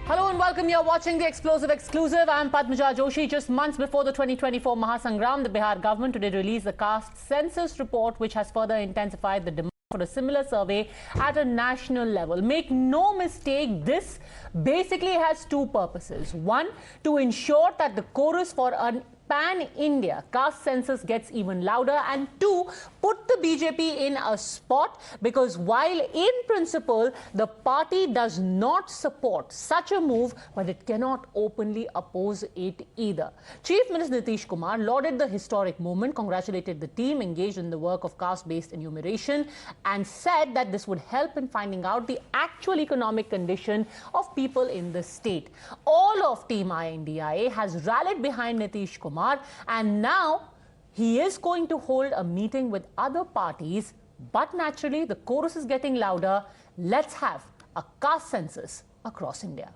Hello and welcome. You're watching the Explosive Exclusive. I'm Padmaja Joshi. Just months before the 2024 Mahasangram, the Bihar government today released the Caste Census report, which has further intensified the demand for a similar survey at a national level. Make no mistake, this basically has two purposes. One, to ensure that the chorus for an pan-India caste census gets even louder, and two, put the BJP in a spot, because while in principle the party does not support such a move, but it cannot openly oppose it either. Chief Minister Nitish Kumar lauded the historic movement, congratulated the team engaged in the work of caste-based enumeration, and said that this would help in finding out the actual economic condition of people in the state. All of Team INDIA has rallied behind Nitish Kumar, and now he is going to hold a meeting with other parties, but naturally the chorus is getting louder. Let's have a caste census across India.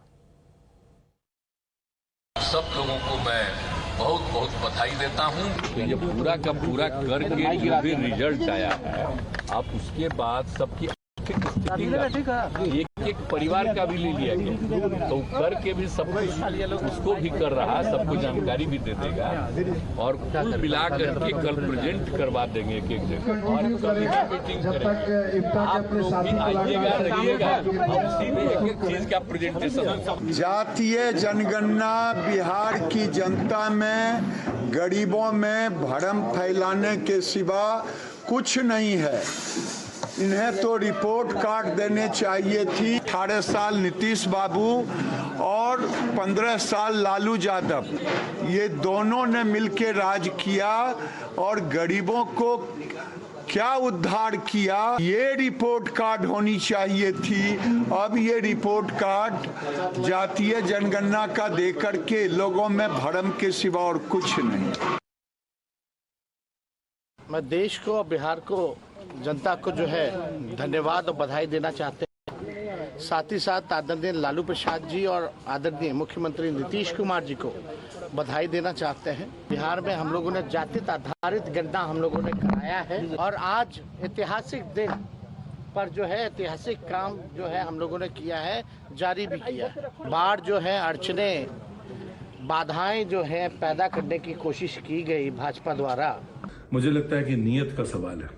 सब लोगों को मैं बहुत बहुत बधाई देता हूं। ये पूरा का पूरा करके जो भी रिजल्ट आया है, आप उसके बाद सबकी एक परिवार का भी ले लिया गया, तो करके भी सब कुछ उसको भी कर रहा, सबको जानकारी भी दे देगा और कुल मिला करके कल प्रेजेंट करवा देंगे एक जगह और कल मीटिंग करेंगे। आप लोग भी आइएगा, रहिएगा और उसी में एक चीज का प्रेजेंटेशन। जातीय जनगणना बिहार की जनता में, गरीबों में भ्रम फैलाने के सिवा कुछ नहीं है। इन्हें तो रिपोर्ट कार्ड देने चाहिए थी। 18 साल नीतीश बाबू और 15 साल लालू यादव, ये दोनों ने मिलकर राज किया और गरीबों को क्या उद्धार किया, ये रिपोर्ट कार्ड होनी चाहिए थी। अब ये रिपोर्ट कार्ड जातीय जनगणना का देकर के लोगों में भ्रम के सिवा और कुछ नहीं। मैं देश को और बिहार को, जनता को जो है धन्यवाद और बधाई देना चाहते हैं। साथ ही साथ आदरणीय लालू प्रसाद जी और आदरणीय मुख्यमंत्री नीतीश कुमार जी को बधाई देना चाहते हैं। बिहार में हम लोगों ने जाति आधारित गणना हम लोगों ने कराया है और आज ऐतिहासिक दिन पर जो है ऐतिहासिक काम जो है हम लोगों ने किया है, जारी भी किया है। बाढ़ जो है, अड़चने, बाधाएं जो है पैदा करने की कोशिश की गई भाजपा द्वारा। मुझे लगता है कि नियत का सवाल है,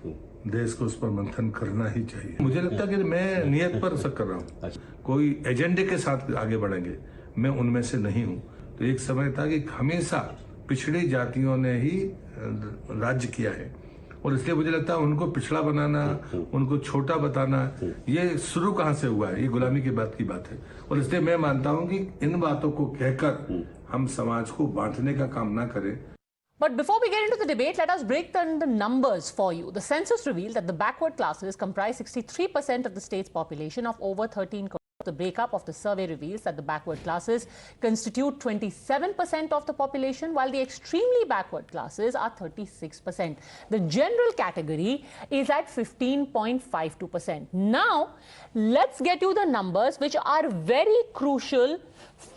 देश को उस पर मंथन करना ही चाहिए। मुझे लगता है कि मैं नियत पर शक कर रहा हूँ, कोई एजेंडे के साथ आगे बढ़ेंगे, मैं उनमें से नहीं हूँ। तो एक समय था कि हमेशा पिछड़ी जातियों ने ही राज्य किया है और इसलिए मुझे लगता है उनको पिछड़ा बनाना, उनको छोटा बताना, ये शुरू कहाँ से हुआ है, ये गुलामी के बाद की बात है। और इसलिए मैं मानता हूँ कि इन बातों को कहकर हम समाज को बांटने का काम ना करें। But before we get into the debate, let us break down the numbers for you. The census revealed that the backward classes comprise 63% of the state's population of over 13 crores. The breakup of the survey reveals that the backward classes constitute 27% of the population, while the extremely backward classes are 36%. The general category is at 15.52%. Now, let's get you the numbers which are very crucial,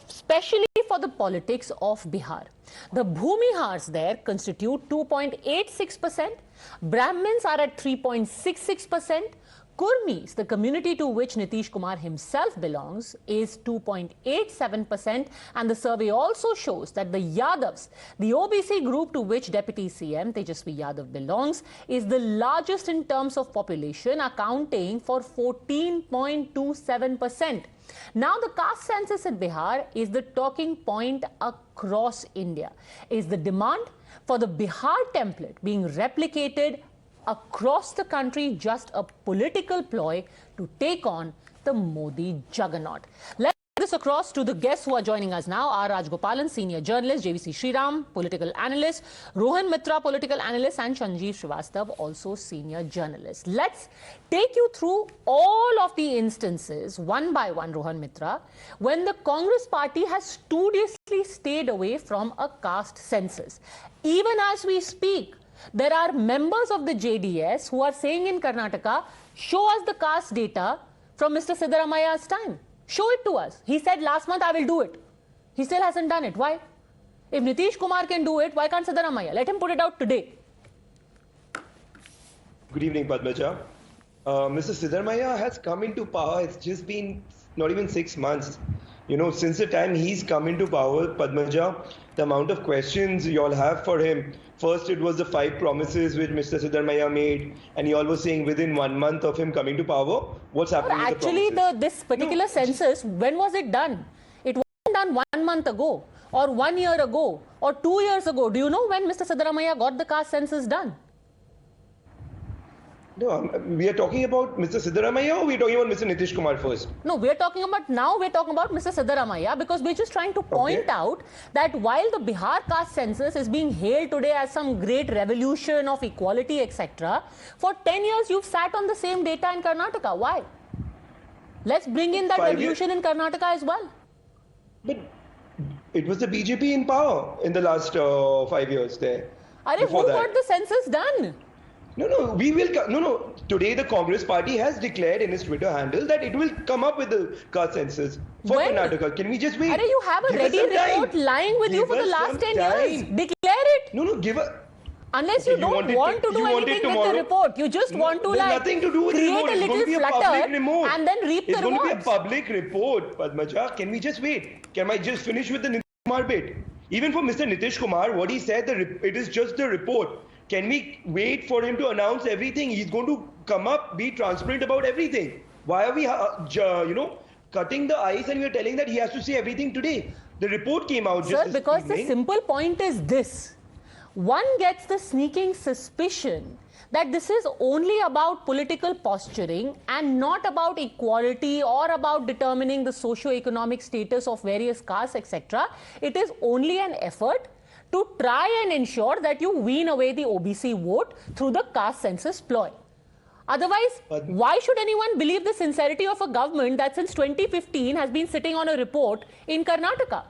especially for the politics of Bihar. The Bhumihars there constitute 2.86%, Brahmins are at 3.66%, Kurmis, the community to which Nitish Kumar himself belongs, is 2.87%, and the survey also shows that the Yadavs, the OBC group to which Deputy CM Tejasvi Yadav belongs, is the largest in terms of population, accounting for 14.27%. Now, the caste census in Bihar is the talking point across India. Is the demand for the Bihar template being replicated across the country just a political ploy to take on the Modi juggernaut? Let's put this across to the guests who are joining us now. R. Rajgopalan, senior journalist, JVC Sriram, political analyst, Roaha Mitra, political analyst, and Sanjeev Srivastav, also senior journalist. Let's take you through all of the instances one by one, Roaha Mitra, when the Congress party has studiously stayed away from a caste census. Even as we speak, there are members of the JDS who are saying in Karnataka, show us the caste data from Mr. Siddaramaya's time. Show it to us. He said last month, I will do it. He still hasn't done it. Why? If Nitish Kumar can do it, why can't Siddaramaya? Let him put it out today. Good evening, Padmaja. Mr. Siddaramaya has come into power. It's just been not even 6 months. You know, since the time he's come into power, Padmaja, the amount of questions you all have for him. First, it was the 5 promises which Mr. Siddaramaiah made, and you all were saying within 1 month of him coming to power, what's happening with Actually, the promises? this particular census, when was it done? It wasn't done 1 month ago, or 1 year ago, or 2 years ago. Do you know when Mr. Siddaramaiah got the caste census done? No, we are talking about Mr. Siddaramaiah, or we are talking about Mr. Nitish Kumar first? No, we're talking about Mr. Siddaramaiah, because we're just trying to point out that while the Bihar caste census is being hailed today as some great revolution of equality, etc., for 10 years you've sat on the same data in Karnataka. Why? Let's bring in that revolution in Karnataka as well. But it was the BJP in power in the last 5 years there. Who got the census done? No, we will. No. Today, the Congress party has declared in its Twitter handle that it will come up with the caste census for Karnataka. Can we just wait? You have a ready report lying with you for the last 10 years. Declare it. No, give us. Unless you don't want to do anything with the report, you just want to nothing to do with create the a little flutter and then reap the rewards. It's going to be a public report, Padmaja. Can we just wait? Can I just finish with the Nitish Kumar bit? Even for Mr. Nitish Kumar, what he said, it is just the report. Can we wait for him to announce everything? He's going to come up, be transparent about everything. Why are we, cutting the ice and we're telling that he has to say everything today? The report came out just this because evening. The simple point is this. One gets the sneaking suspicion that this is only about political posturing and not about equality or about determining the socio-economic status of various castes, etc. It is only an effort to try and ensure that you wean away the OBC vote through the caste census ploy. Otherwise, why should anyone believe the sincerity of a government that since 2015 has been sitting on a report in Karnataka?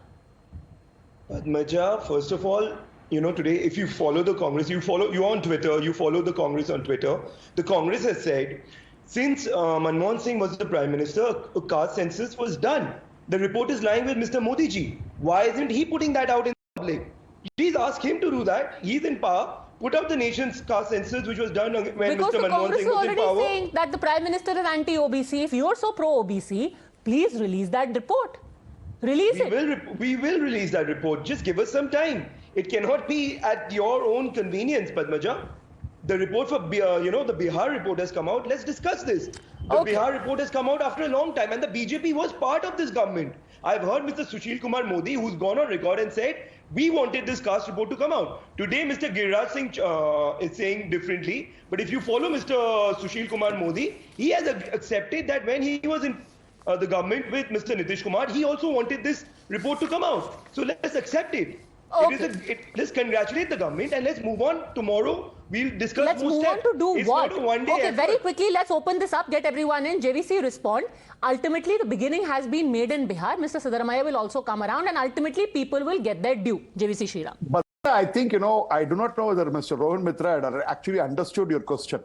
Padmaja, first of all, today, if you follow the Congress, you're on Twitter, you follow the Congress on Twitter. The Congress has said, since Manmohan Singh was the Prime Minister, a caste census was done. The report is lying with Mr. Modiji. Why isn't he putting that out in public? Please ask him to do that. He's in power. Put out the nation's caste census, which was done when Mr. Manmohan Singh was in power. Because the Congress is already saying that the Prime Minister is anti-OBC. If you're so pro-OBC, please release that report. Release it. We will release that report. Just give us some time. It cannot be at your own convenience, Padmaja. The report for, the Bihar report has come out. Let's discuss this. The Bihar report has come out after a long time, and the BJP was part of this government. I've heard Mr. Sushil Kumar Modi, who's gone on record and said, we wanted this caste report to come out. Today, Mr. Giriraj Singh is saying differently. But if you follow Mr. Sushil Kumar Modi, he has accepted that when he was in the government with Mr. Nitish Kumar, he also wanted this report to come out. So let's accept it. Let's congratulate the government and let's move on. Tomorrow, we'll discuss Let's move on to do it's what? Not a one-day effort. Very quickly, let's open this up, get everyone in. JVC, respond. Ultimately, the beginning has been made in Bihar. Mr. Siddaramaiah will also come around and ultimately people will get their due. JVC Shriram. But I think, I do not know whether Mr. Roaha Mitra had actually understood your question.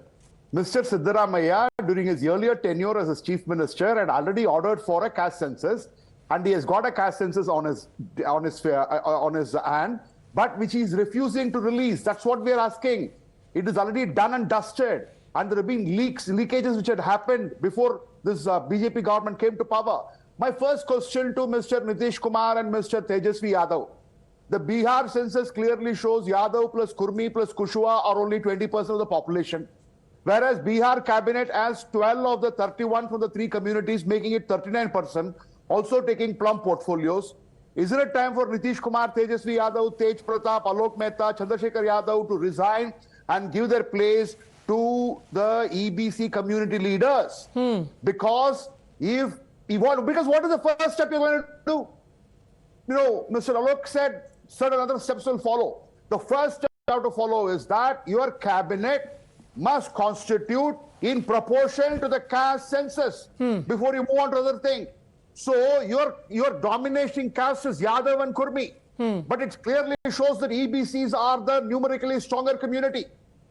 Mr. Siddaramaiah, during his earlier tenure as his chief minister, had already ordered for a caste census, and he has got a caste census on his hand, but which he is refusing to release. That's what we are asking. It is already done and dusted, and there have been leakages which had happened before this BJP government came to power. My first question to Mr. Nitish Kumar and Mr. Tejasvi Yadav. The Bihar census clearly shows Yadav plus Kurmi plus Kushwa are only 20% of the population, whereas Bihar cabinet has 12 of the 31 from the 3 communities, making it 39%, also taking plum portfolios. Is it a time for Nitish Kumar, Tejasvi Yadav, Tej Pratap, Alok Mehta, Chandrasekhar Yadav to resign and give their place to the EBC community leaders? Because because what is the first step you're going to do? Mr. Alok said certain other steps will follow. The first step you have to follow is that your cabinet must constitute in proportion to the caste census before you move on to other things. So your dominating caste is Yadav and Kurmi, but it clearly shows that EBCs are the numerically stronger community.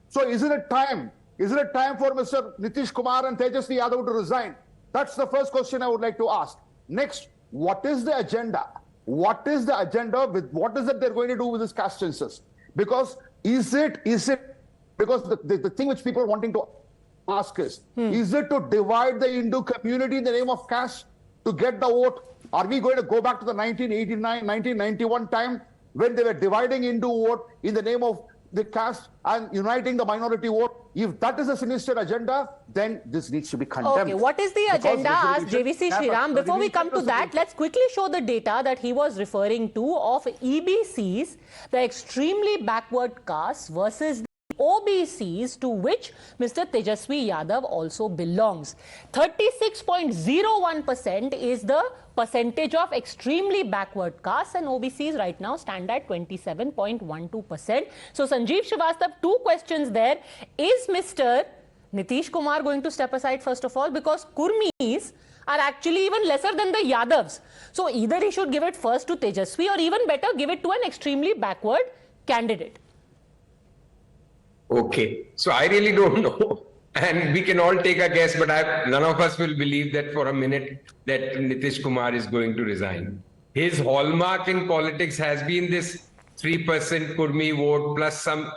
So is it a time for Mr. Nitish Kumar and Tejasvi Yadav to resign? That's the first question I would like to ask. Next, what is the agenda? What is the agenda with what is it they're going to do with this caste census? Because is it because the thing which people are wanting to ask is it to divide the Hindu community in the name of caste, to get the vote? Are we going to go back to the 1989, 1991 time when they were dividing into vote in the name of the caste and uniting the minority vote? If that is a sinister agenda, then this needs to be condemned. Okay, what is the agenda? Asked JVC Sriram. Before we come to that, let's quickly show the data that he was referring to of EBCs, the extremely backward castes, versus OBCs, to which Mr. Tejaswi Yadav also belongs. 36.01% is the percentage of extremely backward castes, and OBCs right now stand at 27.12%. So Sanjeev Srivastava, two questions there. Is Mr. Nitish Kumar going to step aside first of all, because Kurmis are actually even lesser than the Yadavs? So either he should give it first to Tejaswi, or even better, give it to an extremely backward candidate. Okay, so I really don't know, and we can all take a guess, but none of us will believe that for a minute that Nitish Kumar is going to resign. His hallmark in politics has been this 3% Kurmi vote plus some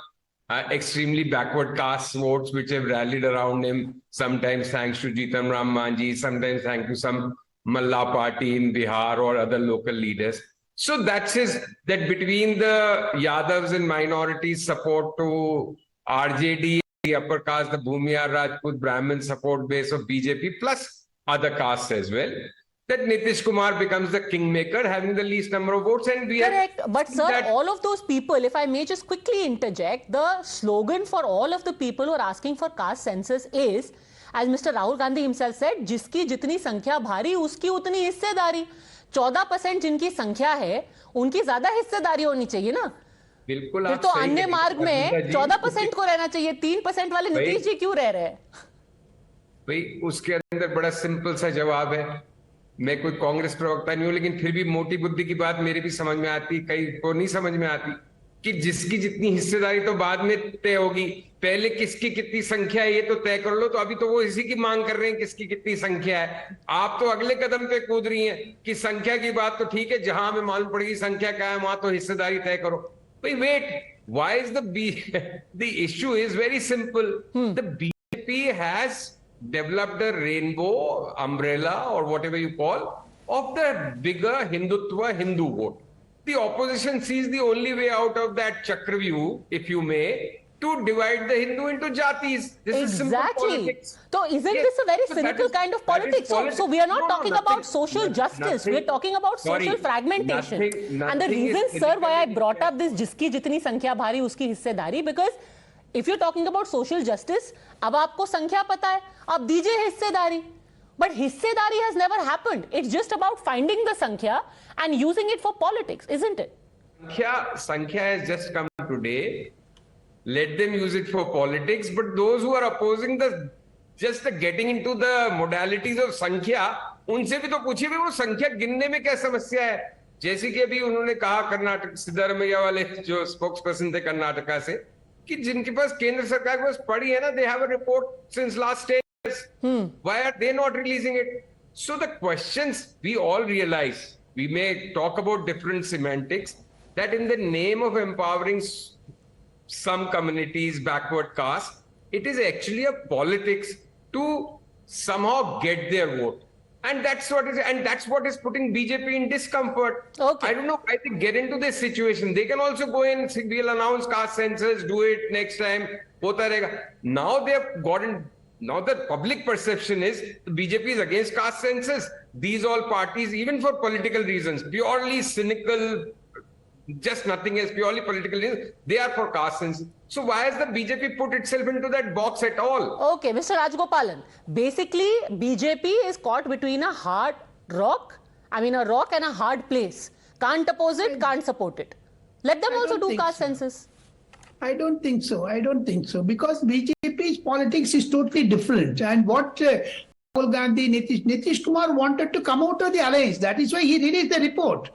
extremely backward caste votes which have rallied around him, sometimes thanks to Jitan Ram Manji, sometimes thanks to some Malla party in Bihar or other local leaders. So that's that between the Yadavs and minorities support to RJD, the upper caste, the Bhumiya Rajput Brahmin support base of BJP plus other castes as well, that Nitish Kumar becomes the kingmaker, having the least number of votes. And we correct. But sir, all of those people, if I may just quickly interject, the slogan for all of the people who are asking for caste census is, as Mr. Rahul Gandhi himself said, जिसकी जितनी संख्या भारी उसकी उतनी हिस्सेदारी. 14% जिनकी संख्या है उनकी ज्यादा हिस्सेदारी होनी चाहिए ना. बिल्कुल. फिर तो अन्य मार्ग में 14% को रहना चाहिए. 3% वाले नीतीश जी क्यों रह रहे हैं? भाई उसके अंदर बड़ा सिंपल सा जवाब है. मैं कोई कांग्रेस प्रवक्ता नहीं हूं, लेकिन फिर भी मोटी बुद्धि की बात मेरे भी समझ में आती, कई को नहीं समझ में आती, कि जिसकी जितनी हिस्सेदारी तो बाद में तय होगी, पहले किसकी कितनी संख्या है ये तो तय कर लो. तो अभी तो वो इसी की मांग कर रहे हैं किसकी कितनी संख्या है. आप तो अगले कदम पे कूद रही हैं कि संख्या की बात तो ठीक है, जहां हमें मालूम पड़ेगी संख्या क्या है वहां तो हिस्सेदारी तय करो. भाई wait, why is the issue is very simple. The BJP has developed a rainbow umbrella or whatever you call of the bigger Hindutva Hindu vote. The opposition sees the only way out of that Chakravyuh, if you may, to divide the Hindu into jatis. This is simple politics. So isn't this a very cynical kind of politics? So we are not talking about social justice. We are talking about social fragmentation. And the reason, sir, why I brought up this jiski jitni sankhya bhari uski hissedari, because if you're talking about social justice, अब आपको संख्या पता है, अब दीजिए हिस्सेदारी. But hissedari has never happened. It's just about finding the sankhya and using it for politics, isn't it? Sankhya has just come today. Let them use it for politics. But those who are opposing just getting into the modalities of sankhya, उनसे भी तो पूछिए वो संख्या गिनने में क्या समस्या है. जैसे कि अभी उन्होंने कहा कर्नाटक सिद्धारमैया वाले जो स्पोक्स पर्सन थे कर्नाटका से, कि जिनके पास केंद्र सरकार के पास पड़ी है ना, they have a report since last 10 years. Why are they not releasing it? So the questions, we all realize, we may talk about different semantics, that in the name of empowering some communities, backward caste, it is actually a politics to somehow get their vote. And that's what is putting BJP in discomfort. Okay. I don't know why they get into this situation. They can also go in, we'll announce caste census, do it next time. Hota rahega. Now they have gotten, now the public perception is the BJP is against caste census. These all parties, even for political reasons, purely cynical, just nothing else, purely political reasons, they are for caste census. So why has the BJP put itself into that box at all? Okay, Mr. Rajgopalan, basically BJP is caught between a rock and a hard place. Can't oppose it, can't support it. Let them also do caste census. I don't think so. Because BJP's politics is totally different. And what Rahul Gandhi, Nitish Kumar wanted to come out of the alliance. That is why he released the report.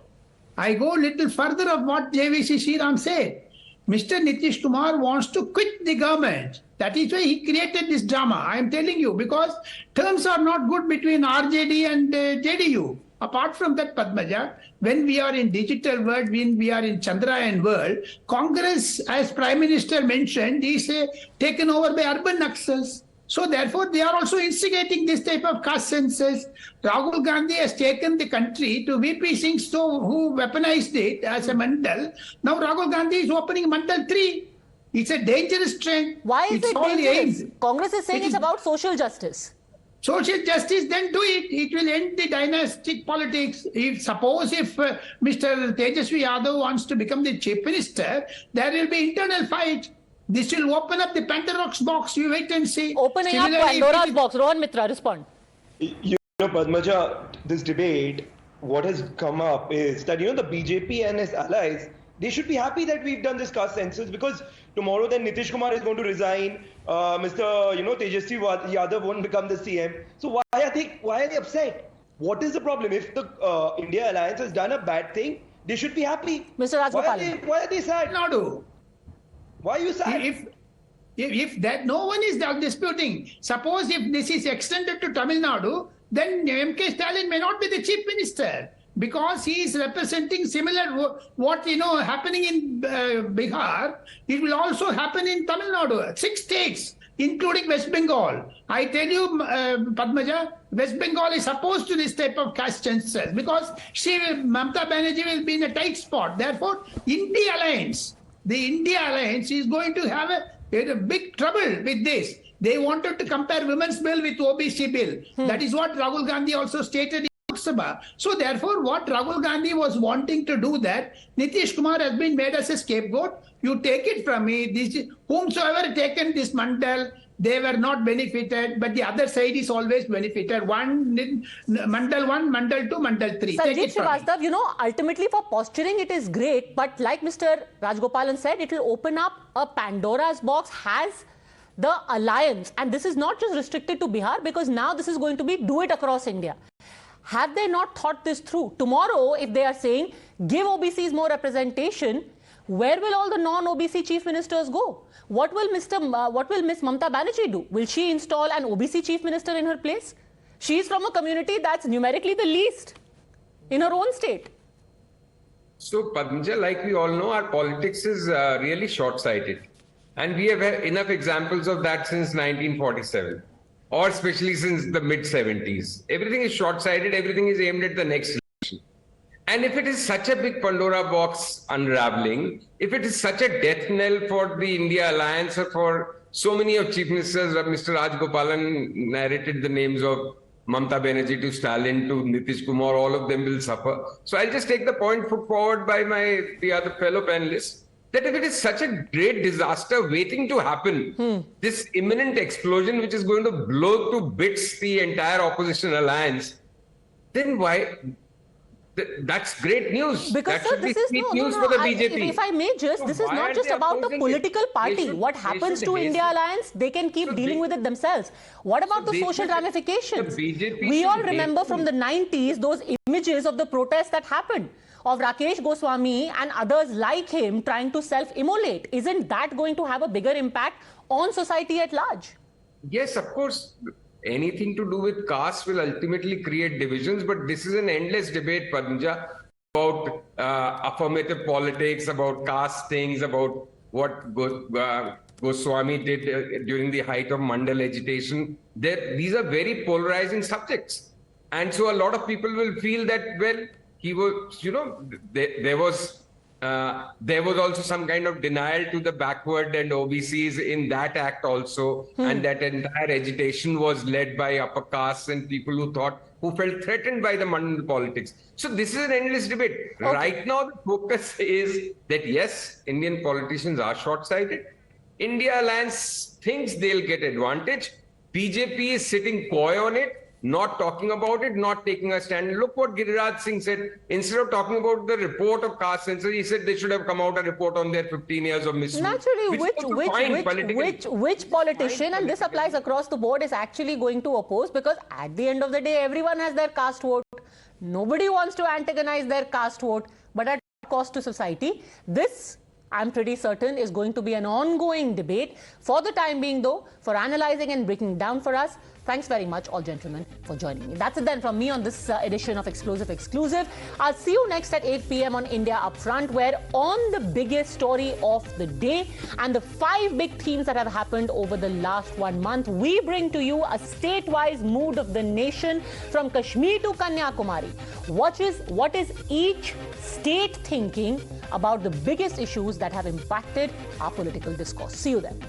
I go a little further of what JVC Sriram said. Mr. Nitish Kumar wants to quit the government. That is why he created this drama. I am telling you, because terms are not good between RJD and JDU. Apart from that, Padmaja, when we are in digital world, when we are in Chandrayaan world, Congress, as Prime Minister mentioned, is taken over by urban Naxals. So therefore, they are also instigating this type of caste census. Rahul Gandhi has taken the country to VP Singh, who weaponized it as a mandal. Now Rahul Gandhi is opening mandal 3. It's a dangerous trend. Why is It's it all dangerous? aimed. Congress is saying It it's is- about social justice. Social justice, then do it. It will end the dynastic politics. Suppose Mr. Tejasvi Yadav wants to become the chief minister, there will be internal fight. This will open up the Pandora's box. You wait and see. Opening up Similarly, Pandora's box. Rohan Mitra, respond. You know, Padmaja, this debate, what has come up is that, the BJP and its allies, they should be happy that we've done this caste census, because tomorrow then Nitish Kumar is going to resign. Mr. Tejasvi Yadav won't become the CM. So why are they upset? What is the problem? If the India Alliance has done a bad thing, they should be happy. Mr. Rajgopalan. Why are they sad? Nadu. Why are you sad? If that no one is disputing, suppose if this is extended to Tamil Nadu, then M.K. Stalin may not be the chief minister, because he is representing similar what happening in Bihar. It will also happen in Tamil Nadu. 6 states, including West Bengal. I tell you, Padmaja, West Bengal is opposed to this type of caste census, because Mamata Banerjee will be in a tight spot. Therefore, the India Alliance is going to have a big trouble with this. They wanted to compare women's bill with OBC bill. That is what Rahul Gandhi also stated in Lok Sabha. So therefore, what Rahul Gandhi was wanting to do, that Nitish Kumar has been made as a scapegoat. You take it from me. Whomsoever taken this mandal, they were not benefited, but the other side is always benefited. Mandal 1, mandal 2, mandal 3. Sanjeev Srivastava, ultimately for posturing it is great, but like Mr. Rajgopalan said, it will open up a Pandora's box. Has the alliance, and this is not just restricted to Bihar, because now this is going to be do it across India. Have they not thought this through? Tomorrow, if they are saying give OBCs more representation, where will all the non-OBC chief ministers go? What will Miss Mamata Banerjee do? Will she install an OBC chief minister in her place? She is from a community that's numerically the least in her own state. So, Padmaja, like we all know, our politics is really short-sighted. And we have had enough examples of that since 1947, or especially since the mid-70s. Everything is short-sighted, everything is aimed at the next election. And if it is such a big Pandora box unraveling, if it is such a death knell for the India Alliance, or for so many of chief ministers, Mr. Rajgopalan narrated the names of Mamata Banerjee to Stalin to Nitish Kumar, all of them will suffer. So I'll just take the point put forward by the other fellow panelists, that if it is such a great disaster waiting to happen, this imminent explosion which is going to blow to bits the entire opposition alliance, then why? That's great news. Because that sir, this is news for the BJP. If I may just, this is not just about the political party. What happens to India Alliance, they can keep dealing with it themselves. What about the social ramifications? We all remember from the 90s those images of the protests that happened, of Rakesh Goswami and others like him trying to self-immolate. Isn't that going to have a bigger impact on society at large? Yes, of course. Anything to do with caste will ultimately create divisions, but this is an endless debate, Padmaja, about affirmative politics, about caste things, about what Goswami did during the height of Mandal agitation. These are very polarizing subjects. And so a lot of people will feel that, well, he was, there was also some kind of denial to the backward and OBCs in that act also. And that entire agitation was led by upper castes and people who felt threatened by the Mandal politics. So this is an endless debate. Okay. Right now, the focus is that yes, Indian politicians are short-sighted. India Alliance thinks they'll get advantage. BJP is sitting coy on it, not talking about it, not taking a stand. Look what Giriraj Singh said. Instead of talking about the report of caste census, he said they should have come out a report on their 15 years of misuse. Naturally, which politician, and this applies across the board, is actually going to oppose? Because at the end of the day, everyone has their caste vote. Nobody wants to antagonize their caste vote, but at cost to society. This, I'm pretty certain, is going to be an ongoing debate. For the time being, though, for analyzing and breaking down for us, Thanks very much, all gentlemen, for joining me. That's it then from me on this edition of Explosive Exclusive. I'll see you next at 8 p.m. on India Upfront, where on the biggest story of the day and the 5 big themes that have happened over the last 1 month, we bring to you a state-wise mood of the nation from Kashmir to Kanyakumari. What is each state thinking about the biggest issues that have impacted our political discourse? See you then.